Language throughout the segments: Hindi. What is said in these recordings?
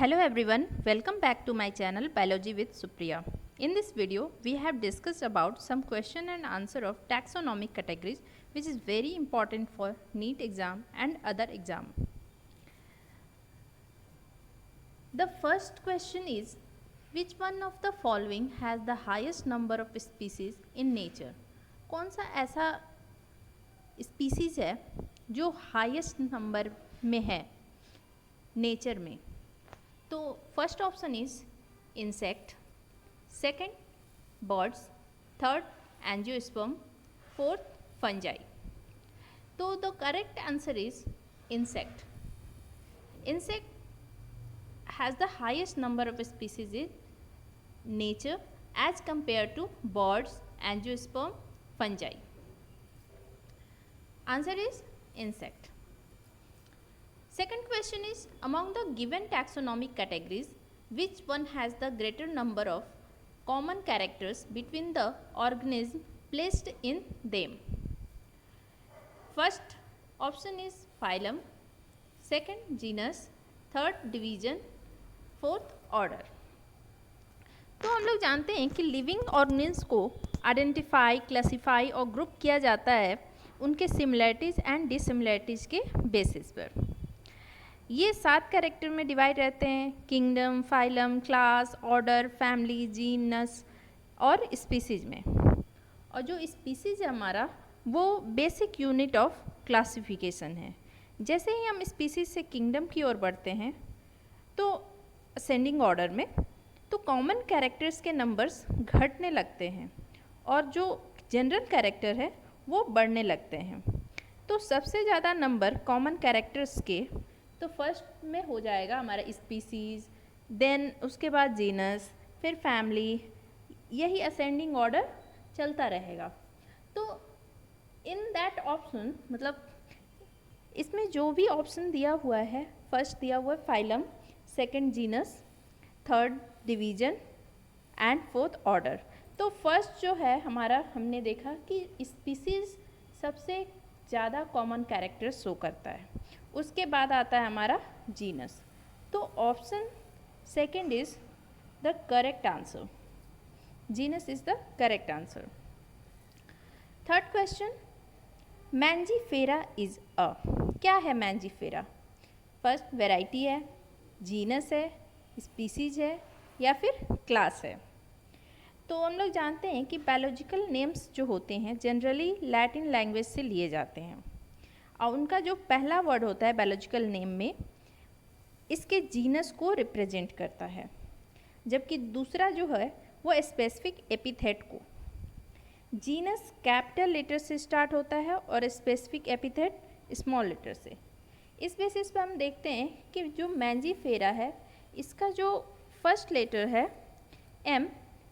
Hello everyone, welcome back to my channel Biology with Supriya. In this video, we have discussed about some question and answer of taxonomic categories which is very important for NEET exam and other exam. The first question is, which one of the following has the highest number of species in nature? कौन सा ऐसा species है जो highest number में है nature में? तो first option is insect, second birds, third angiosperm, fourth fungi. तो the correct answer is insect. Insect has the highest number of species in nature as compare to birds, angiosperm, fungi. Answer is insect. Second question is, among the given taxonomic categories, which one has the greater number of common characters between the organisms placed in them? First option is phylum, second genus, third division, fourth order. तो हम लोग जानते हैं कि लिविंग ऑर्गेनिज्म को आइडेंटिफाई, क्लासिफाई और ग्रुप किया जाता है उनके सिमिलैरिटीज़ एंड डिसिमिलैरिटीज़ के बेसिस पर. ये 7 कैरेक्टर में डिवाइड रहते हैं: kingdom, phylum, class, order, family, genus और स्पीसीज में. और जो स्पीसीज है हमारा वो बेसिक यूनिट ऑफ क्लासिफिकेशन है. जैसे ही हम स्पीसीज से किंगडम की ओर बढ़ते हैं तो असेंडिंग ऑर्डर में तो कॉमन कैरेक्टर्स के नंबर्स घटने लगते हैं और जो जनरल कैरेक्टर है वो बढ़ने लगते हैं. तो सबसे ज़्यादा नंबर कॉमन कैरेक्टर्स के तो फर्स्ट में हो जाएगा हमारा स्पीसीज, देन उसके बाद जीनस, फिर फैमिली. यही असेंडिंग ऑर्डर चलता रहेगा. तो इन दैट ऑप्शन मतलब इसमें जो भी ऑप्शन दिया हुआ है, फर्स्ट दिया हुआ है phylum, second genus, third division and fourth order. तो फर्स्ट जो है हमारा हमने देखा कि स्पीसीज सबसे ज़्यादा कॉमन कैरेक्टर शो करता है. उसके बाद आता है हमारा जीनस. तो option second is the correct answer. Genus is the correct answer. Third question, Mangifera is a. क्या है मैंजीफेरा? फर्स्ट वैरायटी है, जीनस है, स्पीसीज है या फिर क्लास है. तो हम लोग जानते हैं कि बायोलॉजिकल नेम्स जो होते हैं जनरली लैटिन लैंग्वेज से लिए जाते हैं और उनका जो पहला वर्ड होता है बायोलॉजिकल नेम में इसके जीनस को रिप्रेजेंट करता है, जबकि दूसरा जो है वो स्पेसिफिक एपिथेट को. जीनस कैपिटल लेटर से स्टार्ट होता है और स्पेसिफिक एपिथेट स्मॉल लेटर से. इस बेसिस पे हम देखते हैं कि जो मैंजीफेरा है इसका जो फर्स्ट लेटर है एम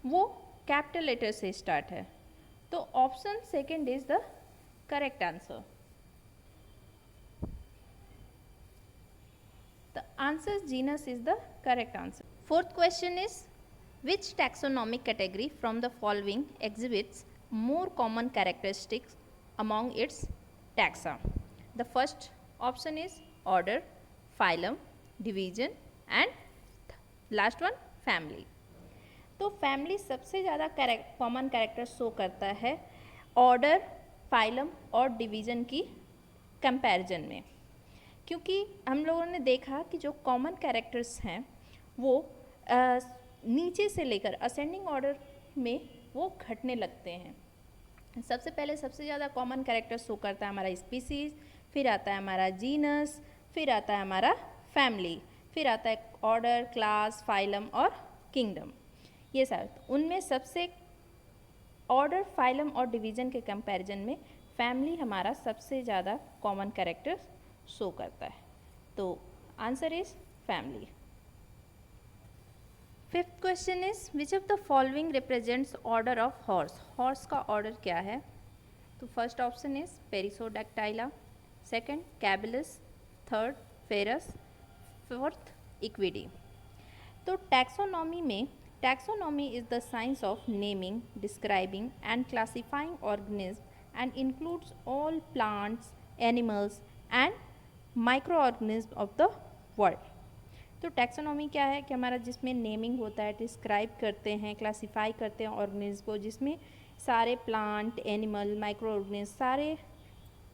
वो कैपिटल लेटर से स्टार्ट है. तो option second is the correct answer. The answer genus is the correct answer. Fourth question is, which taxonomic category from the following exhibits more common characteristics among its taxa? The first option is order, phylum, division and last one family. तो फैमिली सबसे ज़्यादा कॉमन कैरेक्टर शो करता है ऑर्डर, फाइलम और डिवीज़न की कंपैरिजन में, क्योंकि हम लोगों ने देखा कि जो कॉमन कैरेक्टर्स हैं वो नीचे से लेकर असेंडिंग ऑर्डर में वो घटने लगते हैं. सबसे पहले सबसे ज़्यादा कॉमन कैरेक्टर शो करता है हमारा स्पीसीज, फिर आता है हमारा जीनस, फिर आता है हमारा फैमिली, फिर आता है ऑर्डर, क्लास, फाइलम और किंगडम. ये सब उनमें सबसे ऑर्डर, फाइलम और डिवीज़न के कंपैरिजन में फैमिली हमारा सबसे ज़्यादा कॉमन कैरेक्टर शो करता है. तो answer is family. Fifth question is, which of the following represents order of horse? Horse का ऑर्डर क्या है? तो first option is perissodactyla, second caballus, third ferus, fourth equidae. तो टैक्सोनॉमी में taxonomy is the science of naming, describing and classifying organism and includes all plants, animals and micro organism of the world. तो टैक्सोनॉमी क्या है कि हमारा जिसमें नेमिंग होता है, डिस्क्राइब करते हैं, क्लासिफाई करते हैं ऑर्गेनिज्म को, जिसमें सारे प्लांट, एनिमल, माइक्रो ऑर्गेनिज्म सारे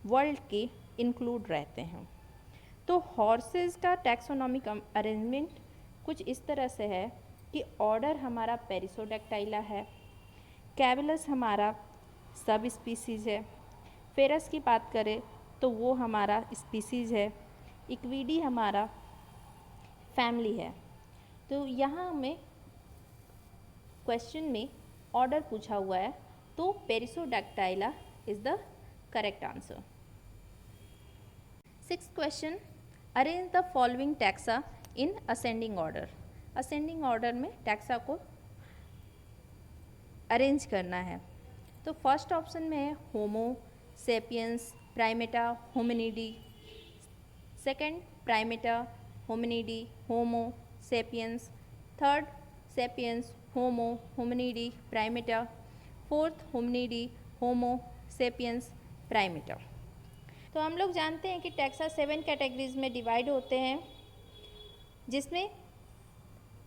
वर्ल्ड के इंक्लूड रहते हैं। तो हॉर्सेस का टैक्सोनॉमिक अरेंजमेंट कुछ इस तरह से है कि ऑर्डर हमारा पेरिसोडैक्टाइला है, कैबलस हमारा सब स्पीसीज़ है, फेरस की बात करें तो वो हमारा स्पीसीज़ है, इक्विडी हमारा फैमिली है। तो यहाँ हमें क्वेश्चन में ऑर्डर पूछा हुआ है, तो perissodactyla is the correct answer. 6th question, arrange the following taxa in ascending order. Ascending order में टैक्सा को अरेंज करना है। तो फर्स्ट ऑप्शन में है homo sapiens primata hominidae, second primata hominidae homo sapiens, third sapiens homo hominidae primata, fourth hominidae homo sapiens primata. तो हम लोग जानते हैं कि टैक्सा 7 कैटेगरीज में डिवाइड होते हैं, जिसमें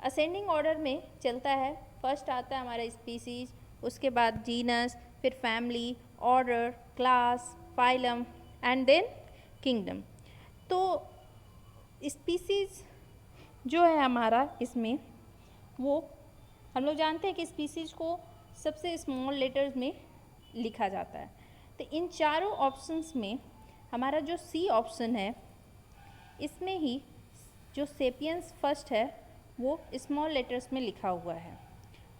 असेंडिंग ऑर्डर में चलता है। फर्स्ट आता है हमारा स्पीसीज, उसके बाद जीनस, फिर family, order, class, phylum and then kingdom. तो स्पीसीज जो है हमारा इसमें, वो हम लोग जानते हैं कि स्पीसीज को सबसे स्मॉल लेटर्स में लिखा जाता है। तो इन चारों ऑप्शंस में हमारा जो सी ऑप्शन है, इसमें ही जो सेपियंस फर्स्ट है वो स्मॉल लेटर्स में लिखा हुआ है।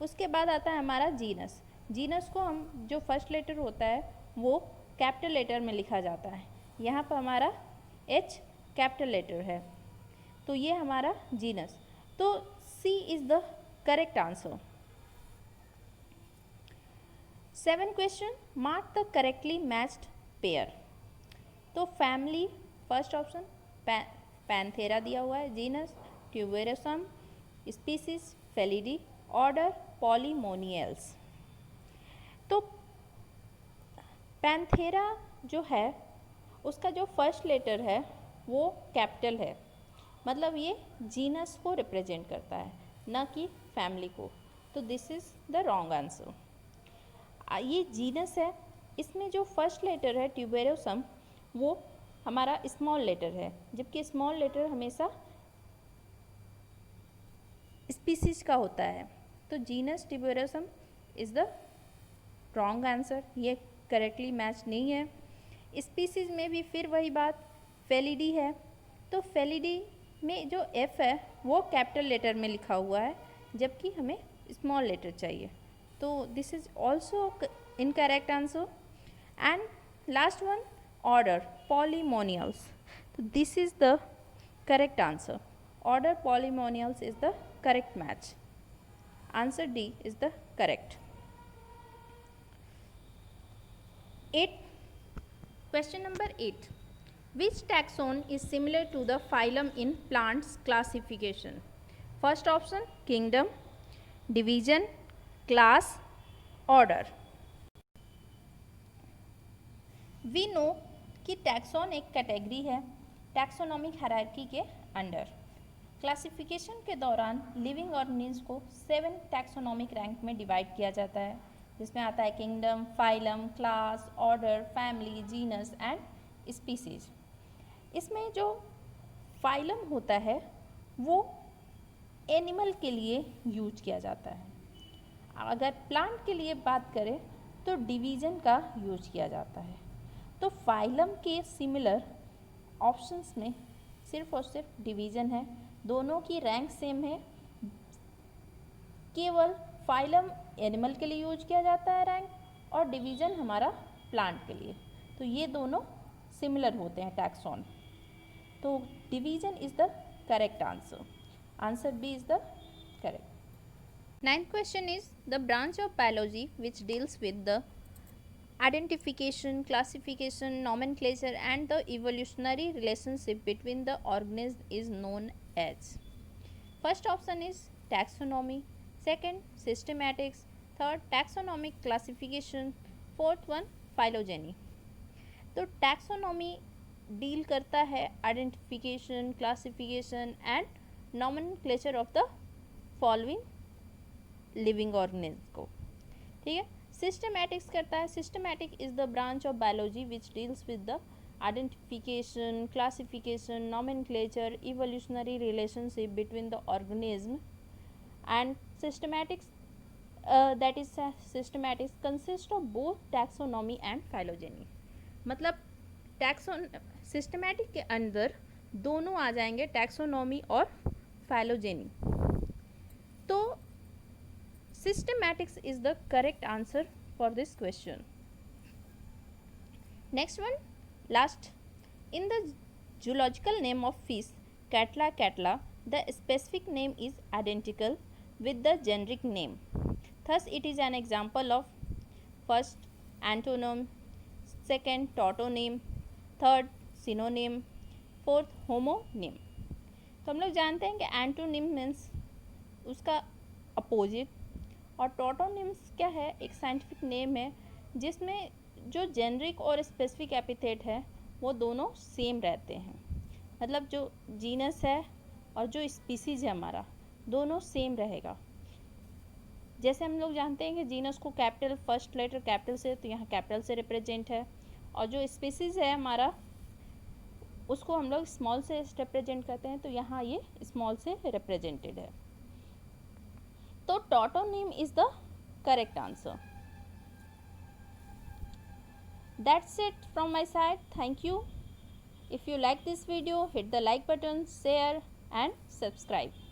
उसके बाद आता है हमारा जीनस। जीनस को हम जो फर्स्ट लेटर होता है वो कैपिटल लेटर में लिखा जाता है। यहाँ पर हमारा एच कैपिटल लेटर है, तो ये हमारा जीनस। तो C is the correct answer. 7th question, mark the correctly matched pair. तो फैमिली फर्स्ट ऑप्शन पैंथेरा दिया हुआ है, genus tuberosum, species Felidae, order Polemoniales. तो पैंथेरा जो है उसका जो फर्स्ट लेटर है वो कैपिटल है, मतलब ये जीनस को रिप्रेजेंट करता है, न कि फैमिली को। तो this is the wrong answer. ये जीनस है, इसमें जो फर्स्ट लेटर है ट्यूबेरोसम वो हमारा स्मॉल लेटर है, जबकि स्मॉल लेटर हमेशा स्पीसीज का होता है। तो genus tuberosum is the wrong answer, ये करेक्टली मैच नहीं है। स्पीसीज में भी फिर वही बात, फेलिडी है, तो फेलिडी में जो एफ है वो कैपिटल लेटर में लिखा हुआ है, जबकि हमें स्मॉल लेटर चाहिए। तो this is also incorrect answer. And last one, order Polemoniales. तो this is the correct answer. Order Polemoniales is the correct match. Answer D is the correct. 8. Question number 8. Which taxon is similar to the phylum in plants classification? First option kingdom, division, class, order. We know कि टैक्सॉन एक कैटेगरी है टैक्सोनॉमिक हायरार्की के अंडर। क्लासिफिकेशन के दौरान लिविंग ऑर्गेनिज्म को 7 टैक्सोनॉमिक रैंक में डिवाइड किया जाता है, जिसमें आता है kingdom, phylum, class, order, family, genus and species. इसमें जो फाइलम होता है वो एनिमल के लिए यूज किया जाता है। अगर प्लांट के लिए बात करें तो डिवीजन का यूज किया जाता है। तो फाइलम के सिमिलर ऑप्शंस में सिर्फ और सिर्फ डिवीजन है, दोनों की रैंक सेम है। केवल फाइलम एनिमल के लिए यूज किया जाता है रैंक, और डिवीजन हमारा प्लांट के लिए। तो ये दोनों सिमिलर होते हैं टैक्सॉन। तो division is the correct answer. Answer b is the correct. 9th question is the branch of biology which deals with the identification, classification, nomenclature and the evolutionary relationship between the organisms is known as. First option is taxonomy, second systematics, third taxonomic classification, fourth one phylogeny. तो टैक्सोनॉमी डील करता है identification, classification and nomenclature of the following living organism को, ठीक है। सिस्टमैटिक्स करता है, systematic is the branch of biology which deals with the identification, classification, nomenclature, evolutionary relationship between the organism and systematics that is systematics consist of both taxonomy and phylogeny। मतलब सिस्टमैटिक के अंदर दोनों आ जाएंगे, टैक्सोनॉमी और फाइलोजेनी। तो systematics is the correct answer for this question. Next one, last, in the zoological name of fish catla catla the specific name is identical with the generic name, thus it is an example of first antonym, second tautonym, third synonym, fourth homonym। तो हम लोग जानते हैं कि एंटोनिम मीन्स उसका अपोजिट और टॉटोनिम्स क्या है, एक साइंटिफिक नेम है जिसमें जो जेनरिक और स्पेसिफिक एपिथेट है वो दोनों सेम रहते हैं। मतलब जो जीनस है और जो स्पीसीज है हमारा दोनों सेम रहेगा। जैसे हम लोग जानते हैं कि जीनस को कैपिटल फर्स्ट लेटर कैपिटल से, तो यहाँ कैपिटल से रिप्रेजेंट है, और जो स्पीसीज है हमारा उसको हम लोग स्मॉल से रिप्रेजेंट करते हैं, तो यहाँ ये स्मॉल से रिप्रेजेंटेड है। तो टॉटोनिम is the correct answer. That's it from my side, thank you. If you like this video, hit the like button, share and subscribe।